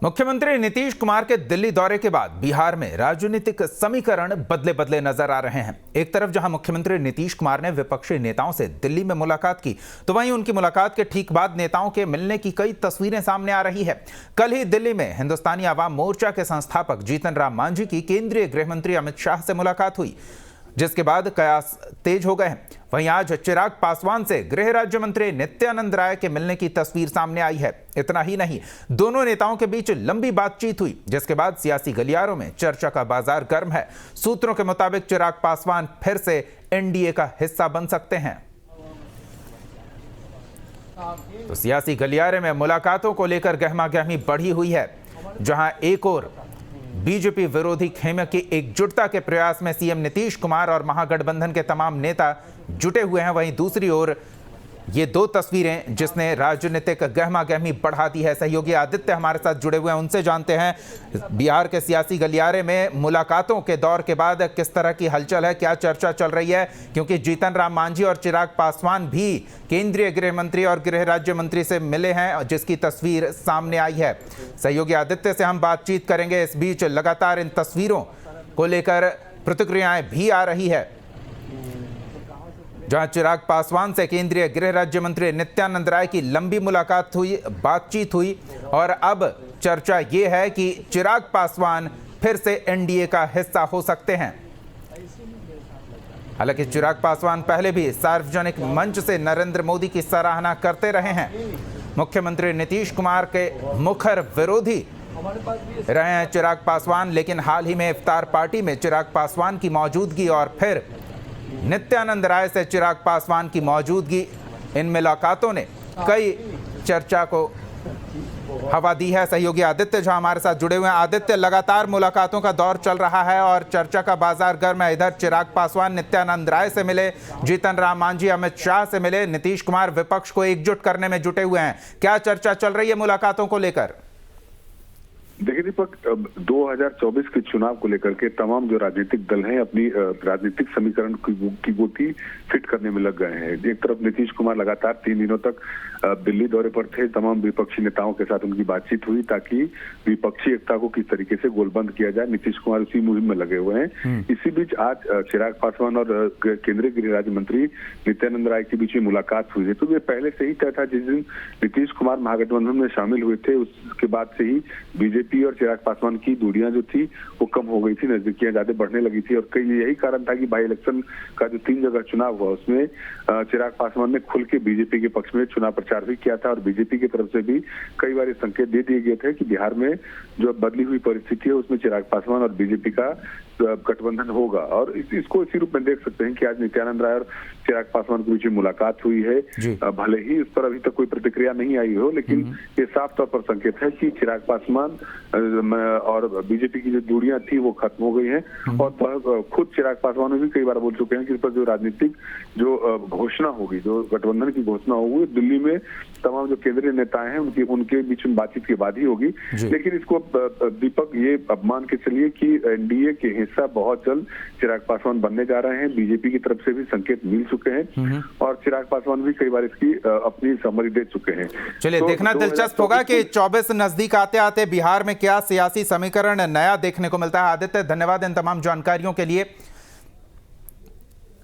मुख्यमंत्री नीतीश कुमार के दिल्ली दौरे के बाद बिहार में राजनीतिक समीकरण बदले बदले नजर आ रहे हैं। एक तरफ जहां मुख्यमंत्री नीतीश कुमार ने विपक्षी नेताओं से दिल्ली में मुलाकात की, तो वहीं उनकी मुलाकात के ठीक बाद नेताओं के मिलने की कई तस्वीरें सामने आ रही है। कल ही दिल्ली में हिंदुस्तानी आवाम मोर्चा के संस्थापक जीतन राम मांझी की केंद्रीय गृह मंत्री अमित शाह से मुलाकात हुई, जिसके बाद कयास तेज हो गए हैं। वहीं आज चिराग पासवान से गृह राज्य मंत्री नित्यानंद राय के मिलने की तस्वीर सामने आई है। इतना ही नहीं, दोनों नेताओं के बीच लंबी बातचीत हुई, जिसके बाद सियासी गलियारों में चर्चा का बाजार गर्म है। सूत्रों के मुताबिक चिराग पासवान फिर से एनडीए का हिस्सा बन सकते हैं। तो सियासी गलियारे में मुलाकातों को लेकर गहमागहमी बढ़ी हुई है। जहां एक और बीजेपी विरोधी खेमे की एकजुटता के प्रयास में सीएम नीतीश कुमार और महागठबंधन के तमाम नेता जुटे हुए हैं, वहीं दूसरी ओर ये दो तस्वीरें जिसने राजनीतिक गहमागहमी बढ़ा दी है। सहयोगी आदित्य हमारे साथ जुड़े हुए हैं, उनसे जानते हैं बिहार के सियासी गलियारे में मुलाकातों के दौर के बाद किस तरह की हलचल है, क्या चर्चा चल रही है, क्योंकि जीतन राम मांझी और चिराग पासवान भी केंद्रीय गृह मंत्री और गृह राज्य मंत्री से मिले हैं, जिसकी तस्वीर सामने आई है। सहयोगी आदित्य से हम बातचीत करेंगे। इस बीच लगातार इन तस्वीरों को लेकर प्रतिक्रियाएं भी आ रही है, जहां चिराग पासवान से केंद्रीय गृह राज्य मंत्री नित्यानंद राय की लंबी मुलाकात हुई, बातचीत हुई, और अब चर्चा ये है कि चिराग पासवान फिर से एनडीए का हिस्सा हो सकते हैं। हालांकि चिराग पासवान पहले भी सार्वजनिक मंच से नरेंद्र मोदी की सराहना करते रहे हैं। मुख्यमंत्री नीतीश कुमार के मुखर विरोधी रहे हैं चिराग पासवान, लेकिन हाल ही में इफ्तार पार्टी में चिराग पासवान की मौजूदगी और फिर नित्यानंद राय से चिराग पासवान की मौजूदगी, इन मुलाकातों ने कई चर्चा को हवा दी है। सहयोगी आदित्य जो हमारे साथ जुड़े हुए हैं। आदित्य, लगातार मुलाकातों का दौर चल रहा है और चर्चा का बाजार गर्म है। इधर चिराग पासवान नित्यानंद राय से मिले, जीतन राम मांझी अमित शाह से मिले, नीतीश कुमार विपक्ष को एकजुट करने में जुटे हुए हैं। क्या चर्चा चल रही है मुलाकातों को लेकर? देखिए दीपक, 2024 के चुनाव को लेकर के तमाम जो राजनीतिक दल हैं अपनी राजनीतिक समीकरण की गोटी फिट करने में लग गए हैं। एक तरफ नीतीश कुमार लगातार 3 दिनों तक दिल्ली दौरे पर थे, तमाम विपक्षी नेताओं के साथ उनकी बातचीत हुई ताकि विपक्षी एकता को किस तरीके से गोलबंद किया जाए। नीतीश कुमार उसी मुहिम में लगे हुए हैं। इसी बीच आज चिराग पासवान और केंद्रीय गृह राज्य मंत्री नित्यानंद राय के बीच में मुलाकात हुई है। तो ये पहले से ही तय था। जिस दिन नीतीश कुमार महागठबंधन में शामिल हुए थे, उसके बाद से ही बीजेपी और चिराग पासवान की दूरियां जो थी वो कम हो गई थी, नजदीकियां ज्यादा बढ़ने लगी थी। और कई यही कारण था कि बाई इलेक्शन का जो 3 जगह चुनाव हुआ उसमें चिराग पासवान ने खुल के बीजेपी के पक्ष में चुनाव प्रचार भी किया था और बीजेपी की तरफ से भी कई बार संकेत दे दिए गए थे कि बिहार में जो बदली हुई परिस्थिति है उसमें चिराग पासवान और बीजेपी का गठबंधन होगा। और इसको इसी रूप में देख सकते हैं कि आज नित्यानंद राय और चिराग पासवान के बीच मुलाकात हुई है। भले ही इस पर अभी तक कोई प्रतिक्रिया नहीं आई हो, लेकिन ये साफ तौर पर संकेत है कि चिराग पासवान और बीजेपी की जो दूरियां थी वो खत्म हो गई हैं। और खुद चिराग पासवान भी कई बार बोल चुके हैं कि इस पर जो राजनीतिक जो घोषणा होगी, जो गठबंधन की घोषणा होगी, दिल्ली में तमाम जो केंद्रीय नेता हैं उनके बीच में बातचीत के बाद ही होगी। लेकिन इसको दीपक ये अब मान के चलिए कि एनडीए के हिस्सा बहुत जल्द चिराग पासवान बनने जा रहे हैं। बीजेपी की तरफ से भी संकेत मिल चुके हैं और चिराग पासवान भी कई बार इसकी अपनी सहमति दे चुके हैं। चलिए, तो देखना दिलचस्प होगा कि 24 नजदीक आते आते बिहार में क्या सियासी समीकरण नया देखने को मिलता है। आदित्य, धन्यवाद इन तमाम जानकारियों के लिए।